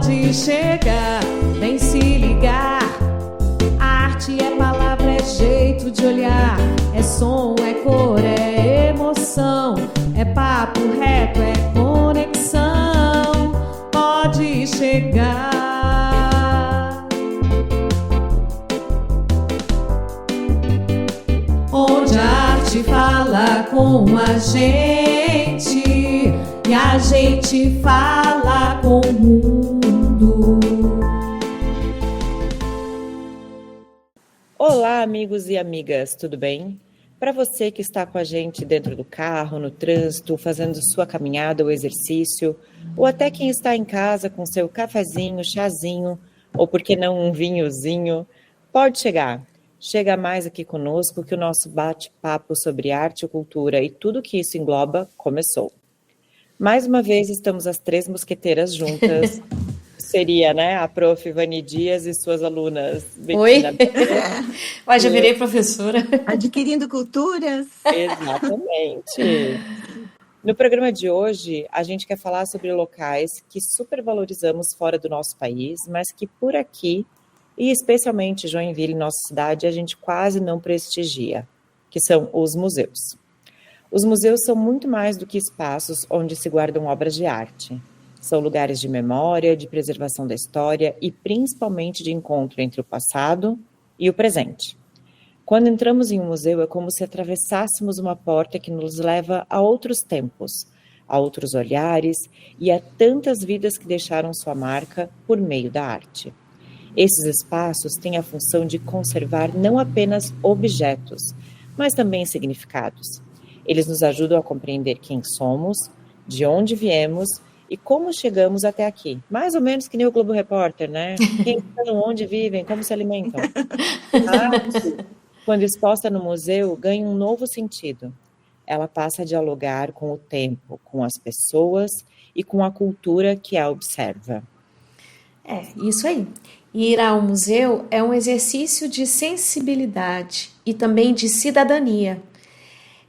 Pode chegar, vem se ligar. A arte é palavra, é jeito de olhar. É som, é cor, é emoção. É papo reto, é conexão. Pode chegar. Onde a arte fala com a gente e a gente fala com o mundo. Olá, amigos e amigas, tudo bem? Para você que está com a gente dentro do carro, no trânsito, fazendo sua caminhada ou exercício, ou até quem está em casa com seu cafezinho, chazinho, ou por que não um vinhozinho, pode chegar. Chega mais aqui conosco que o nosso bate-papo sobre arte e cultura e tudo que isso engloba começou. Mais uma vez estamos as três mosqueteiras juntas. Seria, né, a prof. Vani Dias e suas alunas. Oi, Bettina. já virei professora. Adquirindo culturas. Exatamente. No programa de hoje, a gente quer falar sobre locais que supervalorizamos fora do nosso país, mas que por aqui, e especialmente Joinville, nossa cidade, a gente quase não prestigia, que são os museus. Os museus são muito mais do que espaços onde se guardam obras de arte. São lugares de memória, de preservação da história e principalmente de encontro entre o passado e o presente. Quando entramos em um museu é como se atravessássemos uma porta que nos leva a outros tempos, a outros olhares e a tantas vidas que deixaram sua marca por meio da arte. Esses espaços têm a função de conservar não apenas objetos, mas também significados. Eles nos ajudam a compreender quem somos, de onde viemos e como chegamos até aqui. Mais ou menos que nem o Globo Repórter, né? Quem são, onde vivem, como se alimentam. A arte, quando exposta no museu, ganha um novo sentido. Ela passa a dialogar com o tempo, com as pessoas e com a cultura que a observa. Isso aí. Ir ao museu é um exercício de sensibilidade e também de cidadania.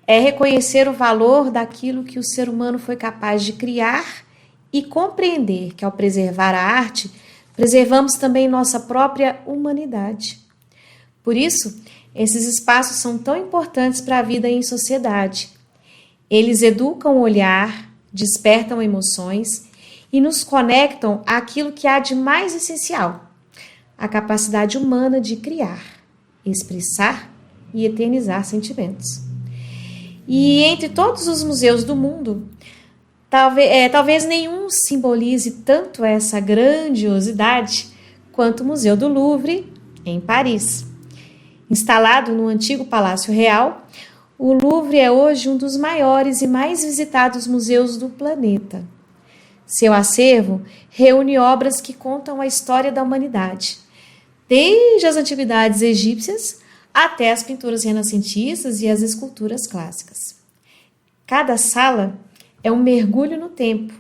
É reconhecer o valor daquilo que o ser humano foi capaz de criar e compreender que, ao preservar a arte, preservamos também nossa própria humanidade. Por isso, esses espaços são tão importantes para a vida em sociedade. Eles educam o olhar, despertam emoções e nos conectam àquilo que há de mais essencial, a capacidade humana de criar, expressar e eternizar sentimentos. E entre todos os museus do mundo, talvez nenhum simbolize tanto essa grandiosidade quanto o Museu do Louvre, em Paris. Instalado no antigo Palácio Real, o Louvre é hoje um dos maiores e mais visitados museus do planeta. Seu acervo reúne obras que contam a história da humanidade, desde as antiguidades egípcias até as pinturas renascentistas e as esculturas clássicas. Cada sala é um mergulho no tempo,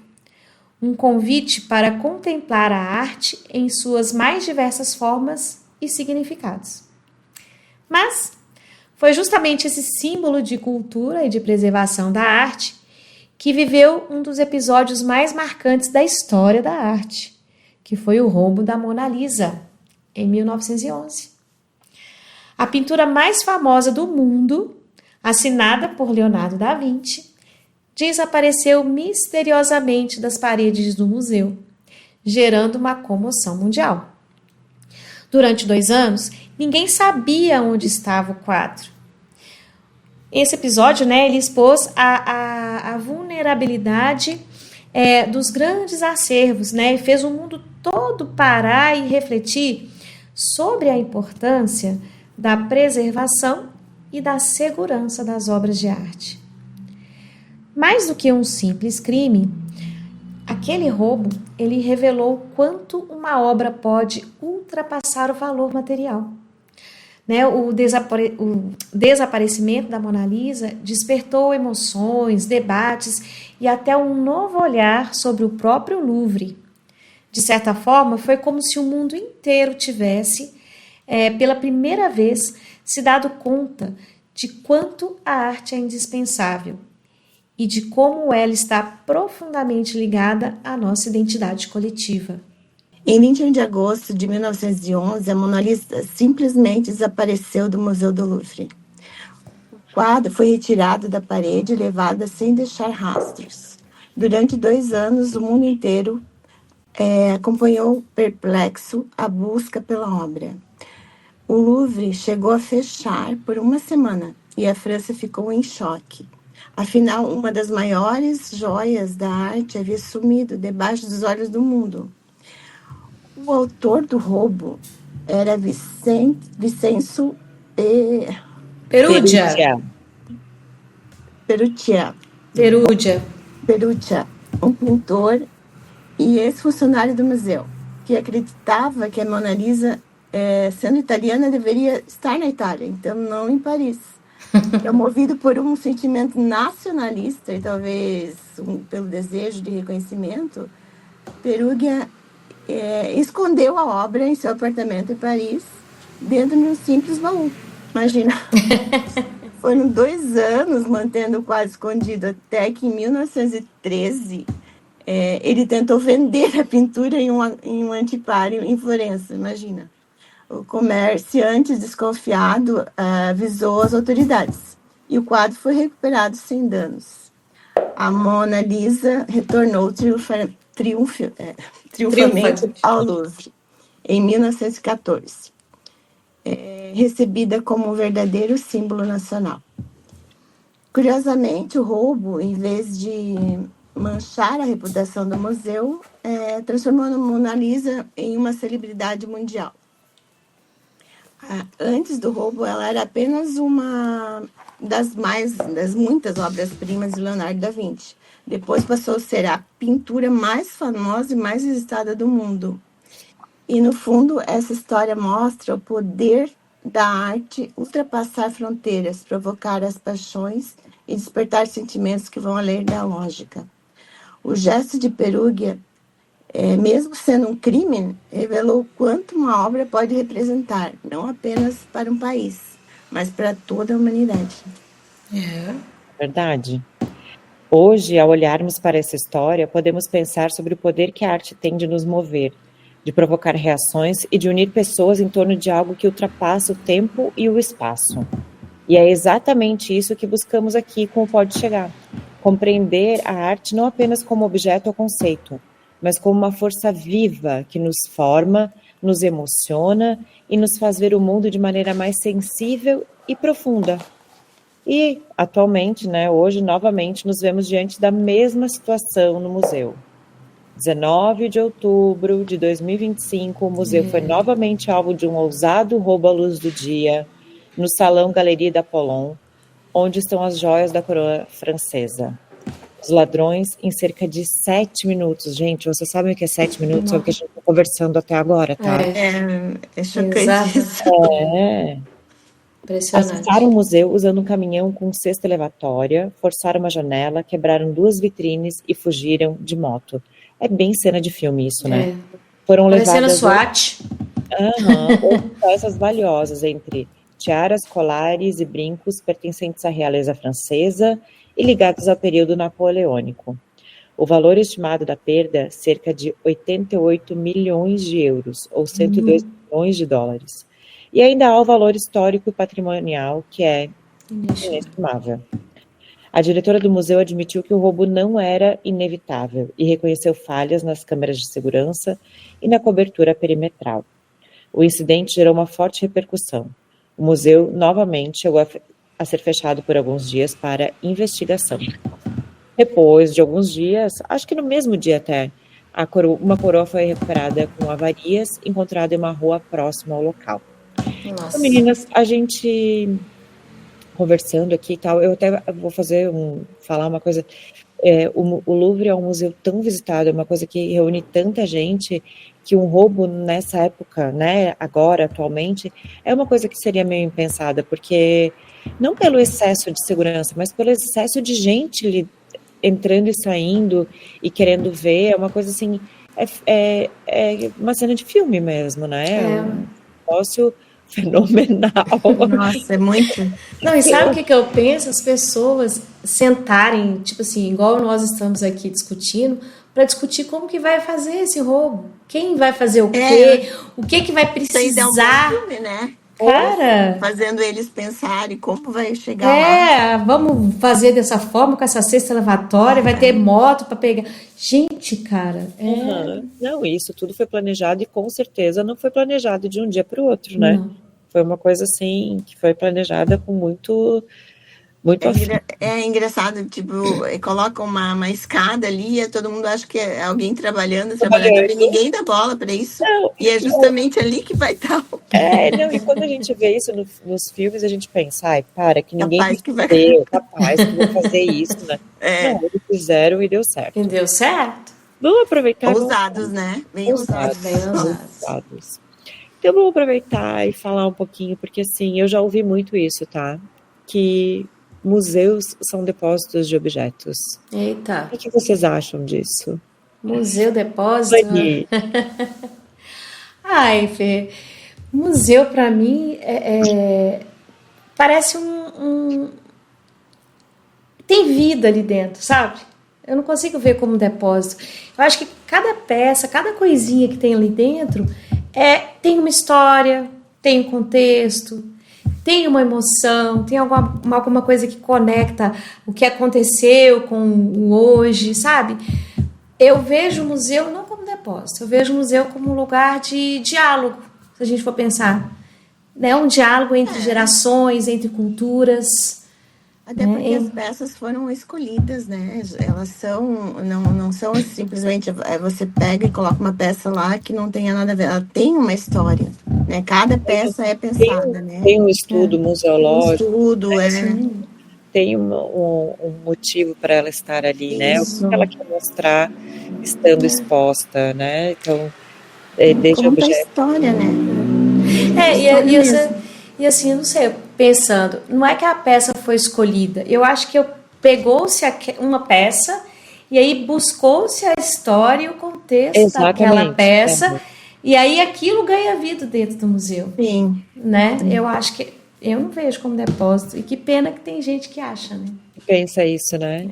um convite para contemplar a arte em suas mais diversas formas e significados. Mas foi justamente esse símbolo de cultura e de preservação da arte que viveu um dos episódios mais marcantes da história da arte, que foi o roubo da Mona Lisa, em 1911. A pintura mais famosa do mundo, assinada por Leonardo da Vinci, desapareceu misteriosamente das paredes do museu, gerando uma comoção mundial. Durante 2 anos, ninguém sabia onde estava o quadro. Esse episódio, ele expôs a vulnerabilidade dos grandes acervos, e fez o mundo todo parar e refletir sobre a importância da preservação e da segurança das obras de arte. Mais do que um simples crime, aquele roubo, ele revelou quanto uma obra pode ultrapassar o valor material. O desaparecimento da Mona Lisa despertou emoções, debates e até um novo olhar sobre o próprio Louvre. De certa forma, foi como se o mundo inteiro tivesse, pela primeira vez, se dado conta de quanto a arte é indispensável e de como ela está profundamente ligada à nossa identidade coletiva. Em 21 de agosto de 1911, a Mona Lisa simplesmente desapareceu do Museu do Louvre. O quadro foi retirado da parede e levado sem deixar rastros. Durante 2 anos, o mundo inteiro acompanhou perplexo a busca pela obra. O Louvre chegou a fechar por uma semana e a França ficou em choque. Afinal, uma das maiores joias da arte havia sumido debaixo dos olhos do mundo. O autor do roubo era Vicenzo Perugia. Perugia, um pintor e ex-funcionário do museu, que acreditava que a Mona Lisa, sendo italiana, deveria estar na Itália, então não em Paris. Movido por um sentimento nacionalista e talvez pelo desejo de reconhecimento, Perugia escondeu a obra em seu apartamento em Paris, dentro de um simples baú. Imagina. Foram 2 anos mantendo o quadro escondido, até que em 1913 ele tentou vender a pintura em um antiquário em Florença. Imagina. O comerciante desconfiado avisou as autoridades e o quadro foi recuperado sem danos. A Mona Lisa retornou triunfalmente ao Louvre em 1914, recebida como um verdadeiro símbolo nacional. Curiosamente, o roubo, em vez de manchar a reputação do museu, transformou a Mona Lisa em uma celebridade mundial. Antes do roubo, ela era apenas uma das muitas obras-primas de Leonardo da Vinci. Depois passou a ser a pintura mais famosa e mais visitada do mundo. E, no fundo, essa história mostra o poder da arte ultrapassar fronteiras, provocar as paixões e despertar sentimentos que vão além da lógica. O gesto de Perugia, mesmo sendo um crime, revelou quanto uma obra pode representar, não apenas para um país, mas para toda a humanidade. Verdade. Hoje, ao olharmos para essa história, podemos pensar sobre o poder que a arte tem de nos mover, de provocar reações e de unir pessoas em torno de algo que ultrapassa o tempo e o espaço. E é exatamente isso que buscamos aqui com o Pode Chegar. Compreender a arte não apenas como objeto ou conceito, mas como uma força viva que nos forma, nos emociona e nos faz ver o mundo de maneira mais sensível e profunda. E, atualmente, hoje, novamente, nos vemos diante da mesma situação no museu. 19 de outubro de 2025, o museu foi novamente alvo de um ousado roubo à luz do dia, no Salão Galerie d'Apollon, onde estão as joias da coroa francesa. Os ladrões, em cerca de 7 minutos. Gente, vocês sabem o que é 7 minutos? É o que a gente está conversando até agora, tá? É chocante. Impressionante. Acessaram o museu usando um caminhão com cesta elevatória, forçaram uma janela, quebraram 2 vitrines e fugiram de moto. É bem cena de filme isso, né? Foram levadas... SWAT. Outras peças valiosas, entre tiaras, colares e brincos pertencentes à realeza francesa e ligados ao período napoleônico. O valor estimado da perda, cerca de 88 milhões de euros, ou 102 milhões de dólares. E ainda há o valor histórico e patrimonial, que é inestimável. A diretora do museu admitiu que o roubo não era inevitável e reconheceu falhas nas câmeras de segurança e na cobertura perimetral. O incidente gerou uma forte repercussão. O museu novamente chegou a ser fechado por alguns dias para investigação. Depois de alguns dias, acho que no mesmo dia até, uma coroa foi recuperada com avarias, encontrada em uma rua próxima ao local. Então, meninas, a gente conversando aqui e tal, eu até vou falar uma coisa. O Louvre é um museu tão visitado, é uma coisa que reúne tanta gente, que um roubo nessa época, agora, atualmente, é uma coisa que seria meio impensada, porque não pelo excesso de segurança, mas pelo excesso de gente entrando e saindo e querendo ver, é uma coisa assim, é uma cena de filme mesmo, né? Um negócio fenomenal. Nossa, é muito. Não, e sabe o que eu penso? As pessoas sentarem, tipo assim, igual nós estamos aqui discutindo, para discutir como que vai fazer esse roubo. Quem vai fazer o É, quê? O que que vai isso aí dá um bom precisar? filme, né? Cara, Fazendo eles pensarem como vai chegar lá. vamos fazer dessa forma, com essa cesta lavatória, vai ter moto para pegar. Gente, cara, Aham. Não, isso tudo foi planejado e com certeza não foi planejado de um dia para o outro, né? não. Foi uma coisa assim que foi planejada com muito É, afinco. é engraçado, tipo, coloca uma escada ali, todo mundo acha que é alguém trabalhando, trabalhador, e Trabalhando. ninguém dá bola para isso. Não, E é justamente ali que vai estar o não, e quando a gente vê isso nos filmes, a gente pensa, ai, para, que ninguém capaz que vai. deu, capaz que vou fazer isso, né? É, Não, eles fizeram e deu certo. E deu certo? Vamos aproveitar e vamos ousados, né? Bem ousados. Bem ousados. usados. Então vamos aproveitar e falar um pouquinho, porque assim, eu já ouvi muito isso, tá? Que museus são depósitos de objetos. Eita, O que vocês acham disso? museu, depósito. Fanny, Ai, Fê, museu para mim parece tem vida ali dentro, sabe? Eu não consigo ver como depósito. Eu acho que cada peça, cada coisinha que tem ali dentro tem uma história, tem um contexto, tem uma emoção, tem alguma coisa que conecta o que aconteceu com o hoje, sabe? Eu vejo o museu não como depósito, eu vejo o museu como um lugar de diálogo, se a gente for pensar. Né? Um diálogo entre gerações, entre culturas. Até porque as peças foram escolhidas, né? Elas não são simplesmente você pega e coloca uma peça lá que não tenha nada a ver. Ela tem uma história, né? Cada peça é pensada, né? tem um estudo museológico, Tudo tem um motivo para ela estar ali, né? O Isso. que ela quer mostrar estando exposta, né? Então, desde conta a objetos. história, né? E assim, eu não sei, pensando, não é que a peça foi escolhida, eu acho que pegou-se uma peça e aí buscou-se a história e o contexto daquela peça e aí aquilo ganha vida dentro do museu. Sim. Né? Eu acho que eu não vejo como depósito e que pena que tem gente que acha, né? Pensa isso, né?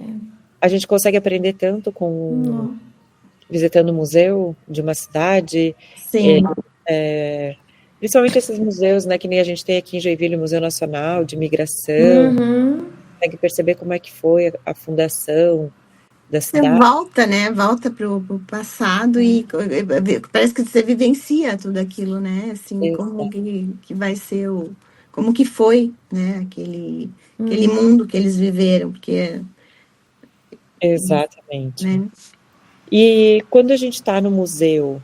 A gente consegue aprender tanto visitando o museu de uma cidade. Sim. Principalmente esses museus, né, que nem a gente tem aqui em Joinville, o Museu Nacional de Imigração, consegue perceber como é que foi a fundação da cidade. Você volta, né? Volta pro passado e parece que você vivencia tudo aquilo, né? Assim, como que vai ser como que foi, né? Aquele mundo que eles viveram, porque Exatamente. Né? E quando a gente está no museu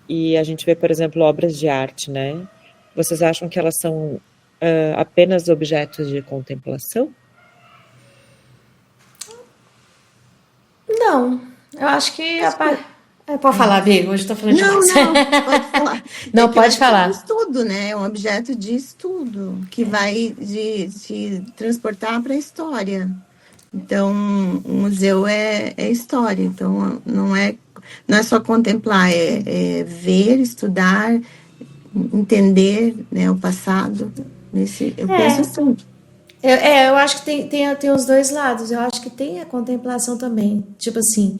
e a gente vê, por exemplo, obras de arte, né? Vocês acham que elas são apenas objetos de contemplação? Não, eu acho que pode falar, Bia, hoje eu tô falando demais. Não, pode falar. Não, pode falar. É um estudo, né? É um objeto de estudo que vai te transportar para a história. Então, o museu é história. Então, não é só contemplar, é ver, estudar, entender, né, o passado. Eu penso assim. Eu acho que tem os dois lados. Eu acho que tem a contemplação também. Tipo assim,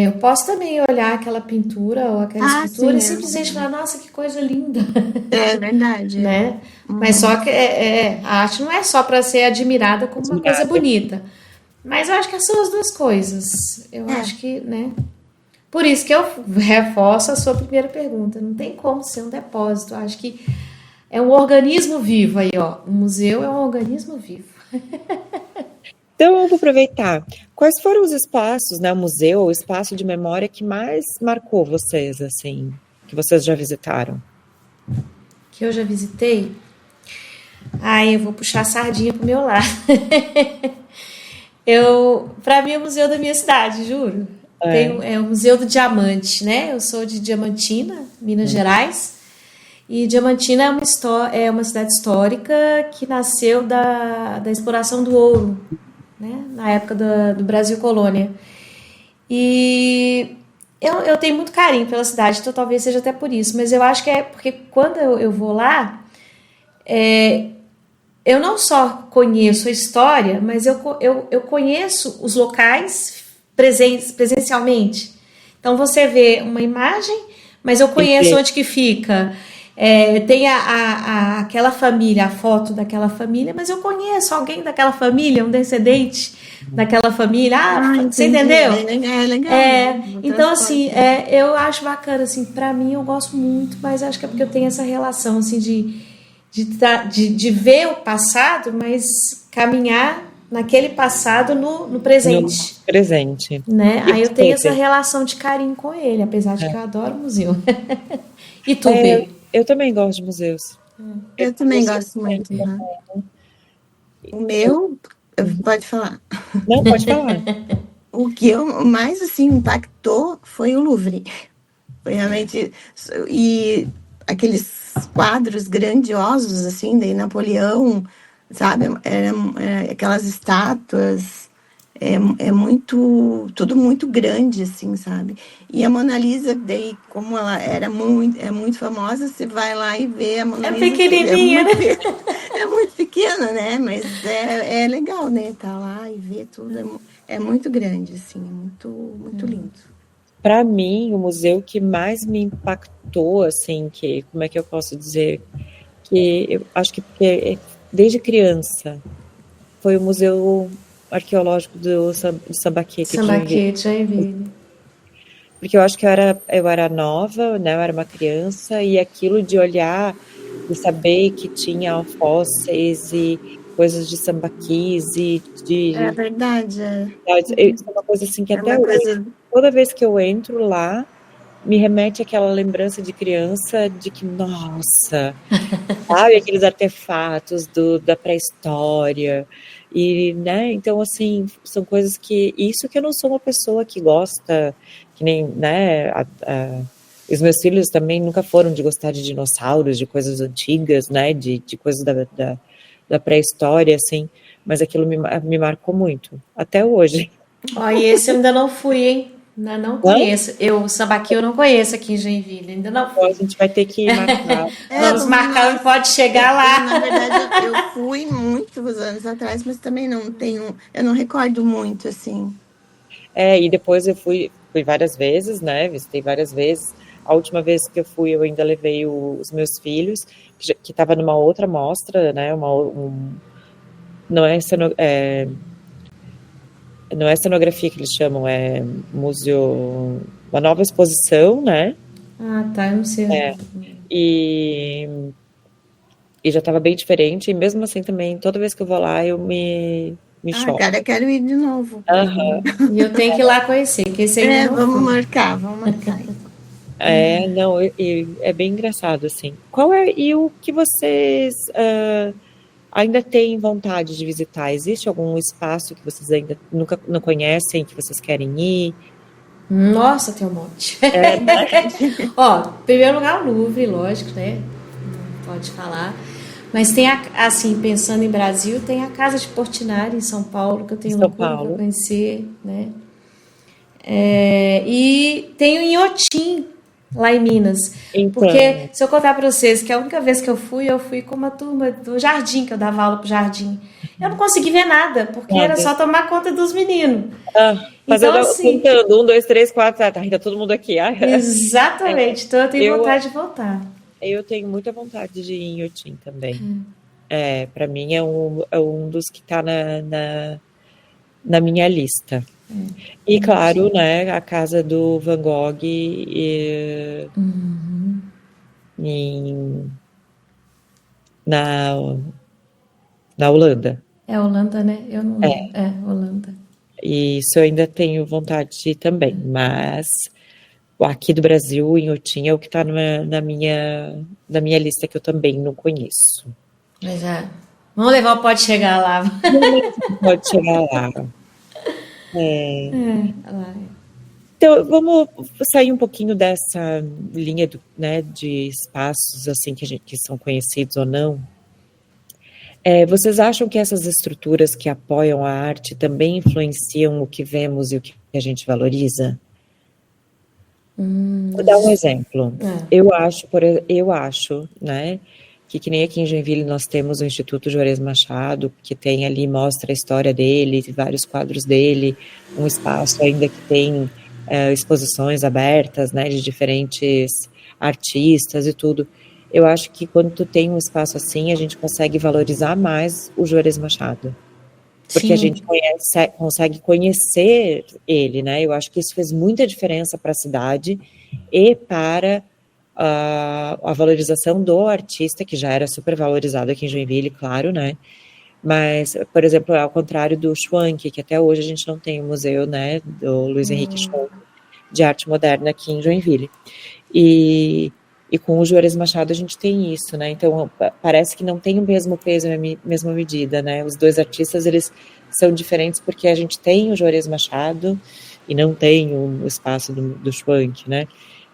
eu posso também olhar aquela pintura ou aquela escultura e simplesmente falar, nossa, que coisa linda. É verdade. Né? Mas só que a arte não é só para ser admirada como uma coisa bonita. Mas eu acho que são as duas coisas. Eu acho que, né? Por isso que eu reforço a sua primeira pergunta. Não tem como ser um depósito. Eu acho que é um organismo vivo aí, ó. O museu é um organismo vivo. Então, eu vou aproveitar. Quais foram os espaços, né, o museu, o espaço de memória que mais marcou vocês, assim, que vocês já visitaram? Que eu já visitei? Eu vou puxar a sardinha pro meu lado. Para mim, é o museu da minha cidade, juro. É o Museu do Diamante, né? Eu sou de Diamantina, Minas Gerais. E Diamantina é uma cidade histórica que nasceu da exploração do ouro, né? Na época do Brasil Colônia. E eu tenho muito carinho pela cidade, então talvez seja até por isso. Mas eu acho que é porque quando eu vou lá, eu não só conheço a história, mas eu conheço os locais presencialmente. Então você vê uma imagem, mas eu conheço onde que fica. Tem aquela família, a foto daquela família, mas eu conheço alguém daquela família, um descendente daquela família. Você entendeu? É legal. Então, assim, eu acho bacana, assim, pra mim eu gosto muito, mas acho que é porque eu tenho essa relação, assim, de ver o passado, mas caminhar naquele passado no presente. No presente. Né? E Aí eu tenho você? essa relação de carinho com ele, apesar de que eu adoro museu. E tu, Bê? Eu também gosto de museus. Eu também gosto muito. Né? O meu, pode falar. Não, pode falar. O que mais assim impactou foi o Louvre. Foi realmente, e aqueles quadros grandiosos assim de Napoleão, sabe? Aquelas estátuas. É muito, tudo muito grande, assim, sabe? E a Mona Lisa, daí, como ela é muito famosa, você vai lá e vê a Mona Lisa. Pequenininha, né? É muito pequena, né? Mas é legal, né? Tá lá e ver tudo. É muito grande, assim, muito lindo. Para mim, o museu que mais me impactou, assim, como é que eu posso dizer? Que eu acho que desde criança foi o Museu Arqueológico do Sambaqui. Sambaqui, Joinville. Porque eu acho que eu era nova, né? Eu era uma criança, e aquilo de olhar e saber que tinha fósseis e coisas de sambaquis e de... É verdade. Isso é uma coisa assim que até hoje, toda vez que eu entro lá, me remete àquela lembrança de criança de que, nossa, sabe, aqueles artefatos da pré-história, e, né, então, assim, são coisas isso que eu não sou uma pessoa que gosta, que nem, né, os meus filhos também nunca foram de gostar de dinossauros, de coisas antigas, né, de coisas da pré-história, assim, mas aquilo me marcou muito, até hoje. E esse eu ainda não fui, hein? Ainda não conheço. O Sambaqui eu não conheço aqui em Joinville, ainda não fui. A gente vai ter que marcar. Vamos marcar, pode chegar lá. Na verdade, eu fui muitos anos atrás, mas também eu não recordo muito, assim. E depois eu fui várias vezes, né, visitei várias vezes. A última vez que eu fui, eu ainda levei os meus filhos, que estava numa outra mostra, né, não é cenografia que eles chamam, é museu, uma nova exposição, né? Tá, eu não sei. E já estava bem diferente, e mesmo assim também, toda vez que eu vou lá, eu me choco. Cara, eu quero ir de novo. E eu tenho que ir lá conhecer, que esse aí vamos marcar. Não, é bem engraçado, assim. E o que vocês ainda têm vontade de visitar? Existe algum espaço que vocês ainda nunca não conhecem, que vocês querem ir? Nossa, tem um monte. Em primeiro lugar, o Louvre, lógico, né? Não pode falar. Mas tem, assim, pensando em Brasil, tem a Casa de Portinari, em São Paulo, que eu tenho loucura para conhecer, né? E tem o Inhotim, lá em Minas. Então, porque, se eu contar para vocês que a única vez que eu fui com uma turma do jardim, que eu dava aula pro jardim. Eu não consegui ver nada, porque era só tomar conta dos meninos. Então, assim, contando, 1, 2, 3, 4, tá todo mundo aqui. Exatamente, então eu tenho vontade de voltar. Eu tenho muita vontade de ir em Inhotim também. Para mim é um dos que está na minha lista. E claro, né, a casa do Van Gogh na Holanda. É Holanda, né? Eu não lembro. Holanda. E isso eu ainda tenho vontade de ir também, mas aqui do Brasil, em Inhotim, é o que está na minha lista, que eu também não conheço. Mas vamos levar o Pode Chegar lá. Pode chegar lá. Então, vamos sair um pouquinho dessa linha de espaços assim que são conhecidos ou não. Vocês acham que essas estruturas que apoiam a arte também influenciam o que vemos e o que a gente valoriza? Vou dar um exemplo. Eu acho, né, que nem aqui em Joinville nós temos o Instituto Juarez Machado, que tem ali, mostra a história dele, vários quadros dele, um espaço ainda que tem exposições abertas, né, de diferentes artistas e tudo. Eu acho que quando tu tem um espaço assim, a gente consegue valorizar mais o Juarez Machado. Porque Sim. a gente consegue conhecer ele, né? Eu acho que isso fez muita diferença para a cidade e para a valorização do artista, que já era super valorizado aqui em Joinville, claro, né? Mas, por exemplo, ao contrário do Schwank, que até hoje a gente não tem um museu, né, do Luiz Henrique Schwank, de arte moderna aqui em Joinville. E com o Juarez Machado a gente tem isso, né? Então parece que não tem o mesmo peso e a mesma medida, né? Os dois artistas, eles são diferentes porque a gente tem o Juarez Machado e não tem o espaço do Schwank, né?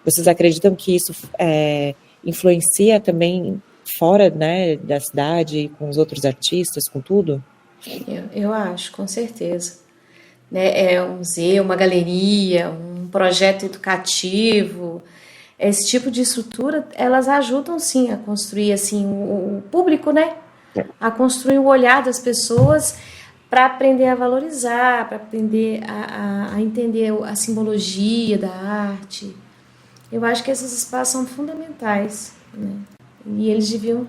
Vocês acreditam que isso influencia também fora, né, da cidade, com os outros artistas, com tudo? Eu acho, com certeza. Né? É um museu, uma galeria, um projeto educativo. Esse tipo de estrutura, elas ajudam sim a construir assim o público, né? A construir o olhar das pessoas para aprender a valorizar, para aprender a entender a simbologia da arte. Eu acho que esses espaços são fundamentais, né? E eles deviam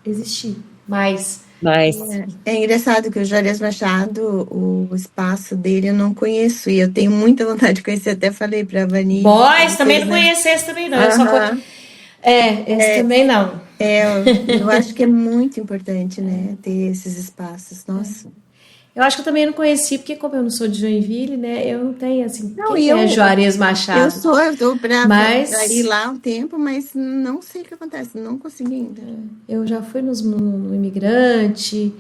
existir mais. É engraçado que o Juarez Machado, o espaço dele eu não conheço, e eu tenho muita vontade de conhecer, até falei para a Vani. Boys, também não conheço esse também não. Eu só esse também não. Eu acho que é muito importante, né, ter esses espaços, nossa. Eu acho que eu também não conheci, porque como eu não sou de Joinville, né, eu não tenho, assim, Não, quem é Juarez Machado? Eu estou para ir lá um tempo, mas não sei o que acontece, não consegui ainda. Eu já fui no Imigrante,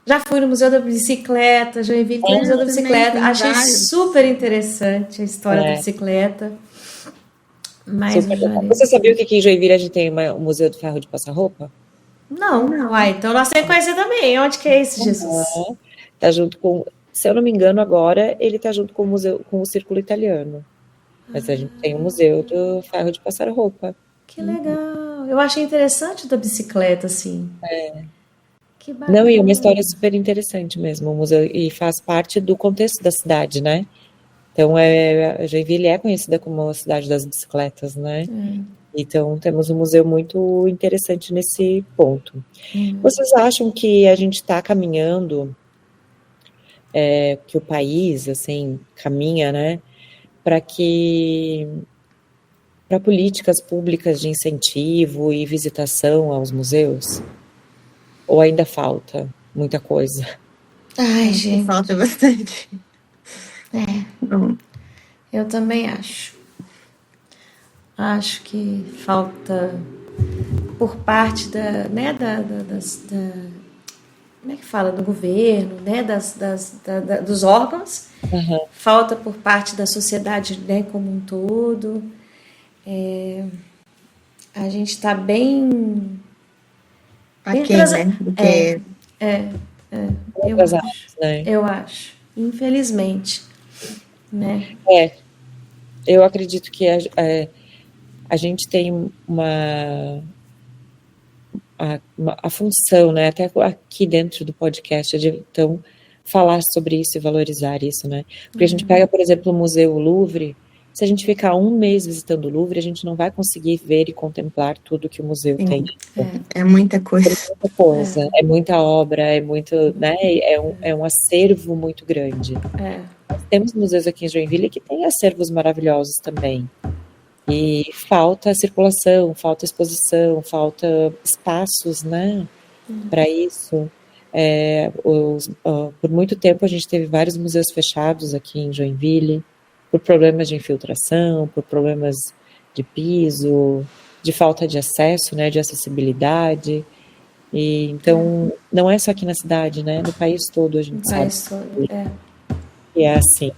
já fui no Museu da Bicicleta, Joinville tem o Museu da Bicicleta, achei super interessante a história da bicicleta. Mas você sabia que aqui em Joinville a gente tem o Museu do Ferro de Passar Roupa? Não. Uai, então nós temos que conhecer também. Onde que é isso, Jesus? Tá junto com, se eu não me engano agora, ele tá junto com o museu, com o Círculo Italiano. Mas a gente tem o Museu do Ferro de Passar Roupa. Que legal. Eu achei interessante da bicicleta, assim. Que bacana. Não, e é uma história super interessante mesmo, o museu, e faz parte do contexto da cidade, né? Então, Joinville é conhecida como a cidade das bicicletas, né? Então, temos um museu muito interessante nesse ponto. Vocês acham que a gente está caminhando, que o país, assim, caminha, né, para políticas públicas de incentivo e visitação aos museus? Ou ainda falta muita coisa? Ai, gente. Falta bastante. Eu também acho. Acho que falta por parte como é que fala? Do governo, né? Dos órgãos. Falta por parte da sociedade, né, como um todo. A gente está bem... Aqui, né? Porque... Eu acho. Infelizmente. Né? Eu acredito que a gente tem a função, né, até aqui dentro do podcast, de então falar sobre isso e valorizar isso, né? Porque a gente pega, por exemplo, o Museu Louvre. Se a gente ficar um mês visitando o Louvre, a gente não vai conseguir ver e contemplar tudo que o museu tem. É muita coisa. É muita obra, é muito, né? É um acervo muito grande. Nós temos museus aqui em Joinville que têm acervos maravilhosos também. E falta circulação, falta exposição, falta espaços, né? Para isso. Por muito tempo a gente teve vários museus fechados aqui em Joinville, por problemas de infiltração, por problemas de piso, de falta de acesso, né, de acessibilidade. E então não é só aqui na cidade, né, no país todo a gente sabe. E é assim.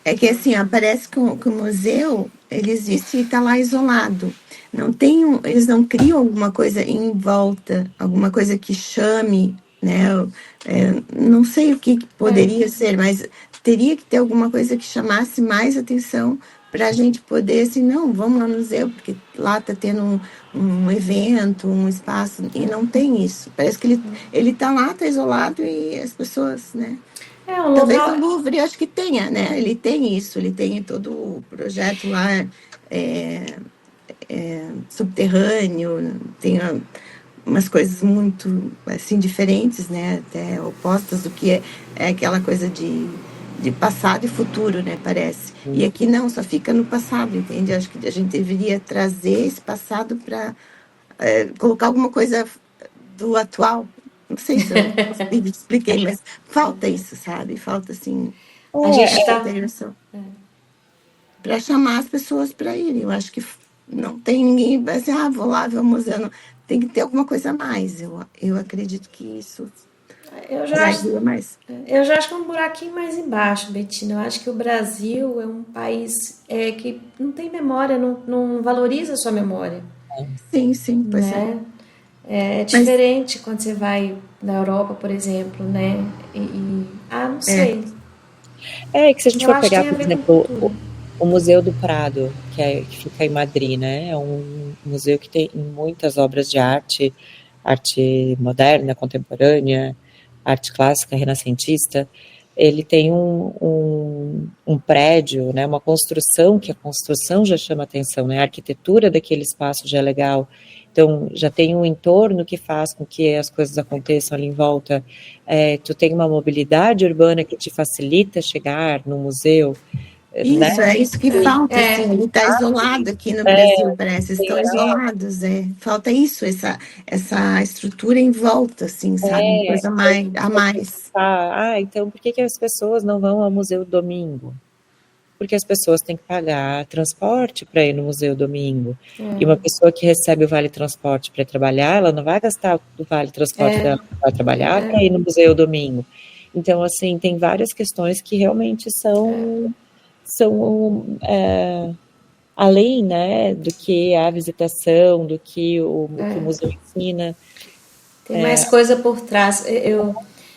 É que assim, parece que o museu, ele existe e está lá isolado. Não tem eles não criam alguma coisa em volta, alguma coisa que chame, né? Não sei o que poderia ser, mas teria que ter alguma coisa que chamasse mais atenção para a gente poder, assim, não, vamos lá no museu, porque lá está tendo um evento, um espaço, e não tem isso. Parece que ele está lá, está isolado, e as pessoas, né? É um Talvez local. o Louvre, eu acho que tenha, né? Ele tem isso, ele tem todo o projeto lá subterrâneo, tem umas coisas muito, assim, diferentes, né? Até opostas do que é aquela coisa de passado e futuro, né? Parece. E aqui não, só fica no passado, entende? Acho que a gente deveria trazer esse passado para colocar alguma coisa do atual. Não sei se eu expliquei, mas falta isso, sabe? Falta, assim, A gente essa está. integração. Para chamar as pessoas para irem. Eu acho que não tem ninguém vai dizer, vou lá ver o museu. Não. Tem que ter alguma coisa a mais. Eu acredito que isso Eu já acho, traria mais. eu já acho que é um buraquinho mais embaixo, Betina. Eu acho que o Brasil é um país que não tem memória, não valoriza a sua memória. Sim, pois é. Né? É diferente quando você vai na Europa, por exemplo, né? Não sei. Que se a gente Eu for acho que pegar, tem a por ver com exemplo, cultura. o Museu do Prado, que fica em Madrid, né? É um museu que tem muitas obras de arte moderna, contemporânea, arte clássica, renascentista. Ele tem um prédio, né? Uma construção, que a construção já chama atenção, né? A arquitetura daquele espaço já é legal. Então, já tem um entorno que faz com que as coisas aconteçam ali em volta. Tu tem uma mobilidade urbana que te facilita chegar no museu. Isso, Né? é isso que falta, assim, ele está isolado aqui no Brasil, parece, estão isolados, falta isso, essa estrutura em volta, assim, sabe, uma coisa a mais. Então por que as pessoas não vão ao museu domingo? Porque as pessoas têm que pagar transporte para ir no museu domingo. E uma pessoa que recebe o vale transporte para trabalhar, ela não vai gastar o vale transporte dela para trabalhar para ir no museu domingo. Então, assim, tem várias questões que realmente são além, né, do que a visitação, do que o museu ensina. Tem mais coisa por trás.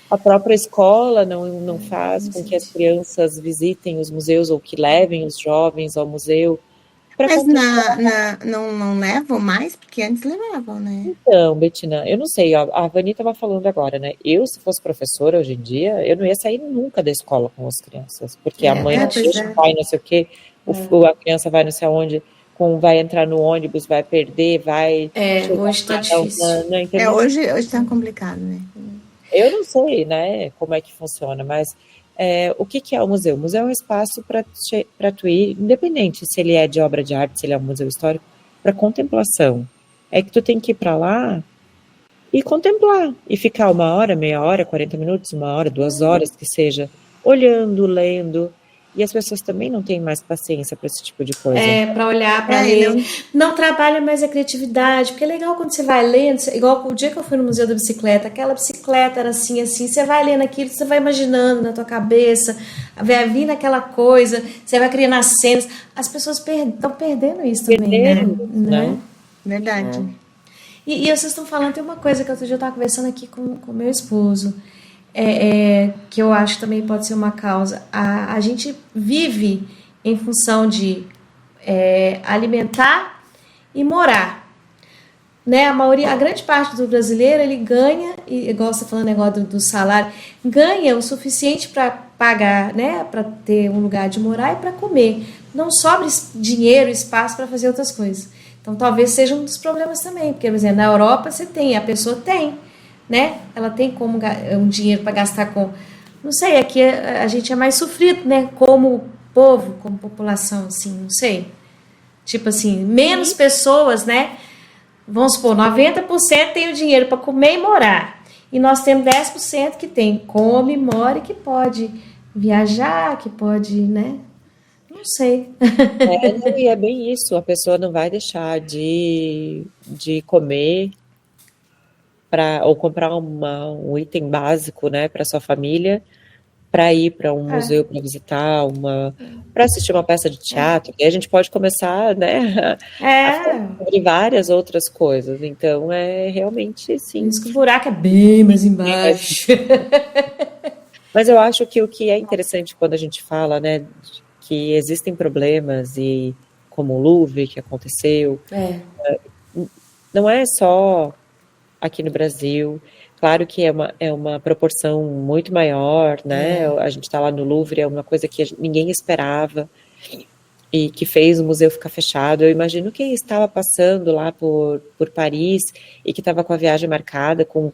A própria escola não faz com que as crianças visitem os museus ou que levem os jovens ao museu. Mas não levam mais? Porque antes levavam, né? Então, Betina, eu não sei, a Vani estava falando agora, né? Eu, se fosse professora hoje em dia, eu não ia sair nunca da escola com as crianças, porque a mãe vai não sei o quê, a criança vai não sei aonde, vai entrar no ônibus, vai perder, vai... hoje está difícil. Hoje está complicado, né? Eu não sei, né, como é que funciona, mas o que é o museu? O museu é um espaço para tu ir, independente se ele é de obra de arte, se ele é um museu histórico, para contemplação. É que tu tem que ir para lá e contemplar, e ficar 1 hora, meia hora, 40 minutos, 1 hora, 2 horas, que seja, olhando, lendo. E as pessoas também não têm mais paciência para esse tipo de coisa. Para olhar, para ler. Não trabalha mais a criatividade, porque é legal quando você vai lendo, igual o dia que eu fui no Museu da Bicicleta, aquela bicicleta era assim, você vai lendo aquilo, você vai imaginando na tua cabeça, vai vindo aquela coisa, você vai criando as cenas. As pessoas estão perdendo isso também, né? Verdade. E vocês estão falando, tem uma coisa que outro dia eu estava conversando aqui com meu esposo, que eu acho que também pode ser uma causa. A gente vive em função de alimentar e morar, né? A grande parte do brasileiro, ele ganha, igual você falando negócio do salário, ganha o suficiente para pagar, né? Para ter um lugar de morar e para comer. Não sobra dinheiro, espaço para fazer outras coisas. Então talvez seja um dos problemas também, porque, por exemplo, na Europa a pessoa tem, né? Ela tem como um dinheiro para gastar com... Não sei, aqui a gente é mais sofrido, né? Como povo, como população, assim, não sei. Tipo assim, menos pessoas, né? Vamos supor, 90% tem o dinheiro para comer e morar. E nós temos 10% que tem come, mora e que pode viajar, que pode, né? Não sei. E é bem isso, a pessoa não vai deixar de comer ou comprar um item básico, né, para sua família, para ir para um museu, para visitar, para assistir uma peça de teatro, e a gente pode começar, né, a falar sobre várias outras coisas. Então, realmente, sim. Por isso que o buraco é bem mais embaixo. Mas eu acho que o que é interessante quando a gente fala, né, que existem problemas, e como o Louvre, que aconteceu, não é só aqui no Brasil. Claro que é uma proporção muito maior, né? A gente está lá no Louvre, é uma coisa que ninguém esperava e que fez o museu ficar fechado. Eu imagino quem estava passando lá por Paris e que estava com a viagem marcada, com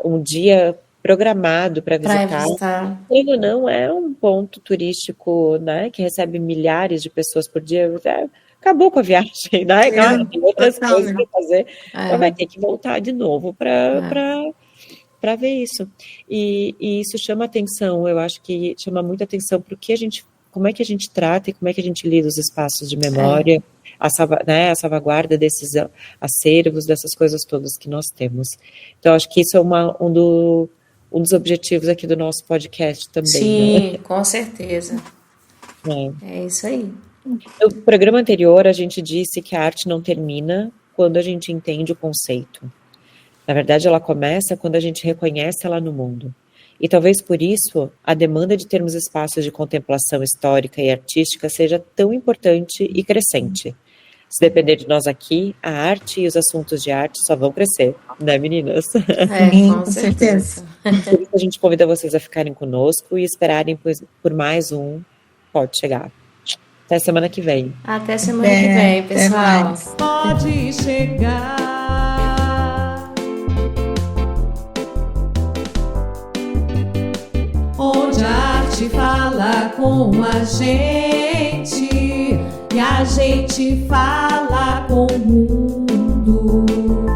um dia programado para visitar. Ele não é um ponto turístico, né? Que recebe milhares de pessoas por dia. Acabou com a viagem, né? Tem outras coisas para fazer, mas vai ter que voltar de novo para ver isso. E isso chama atenção, eu acho que chama muita atenção para como é que a gente trata e como é que a gente lida os espaços de memória, a salvaguarda desses acervos, dessas coisas todas que nós temos. Então, acho que isso é um dos objetivos aqui do nosso podcast também. Sim, né? Com certeza. É isso aí. No programa anterior, a gente disse que a arte não termina quando a gente entende o conceito. Na verdade, ela começa quando a gente reconhece ela no mundo. E talvez por isso, a demanda de termos espaços de contemplação histórica e artística seja tão importante e crescente. Se depender de nós aqui, a arte e os assuntos de arte só vão crescer, né, meninas? Com certeza. Por isso a gente convida vocês a ficarem conosco e esperarem por mais um Pode Chegar. Até semana que vem. Até semana que vem, pessoal. Pode chegar. Onde a arte fala com a gente e a gente fala com o mundo.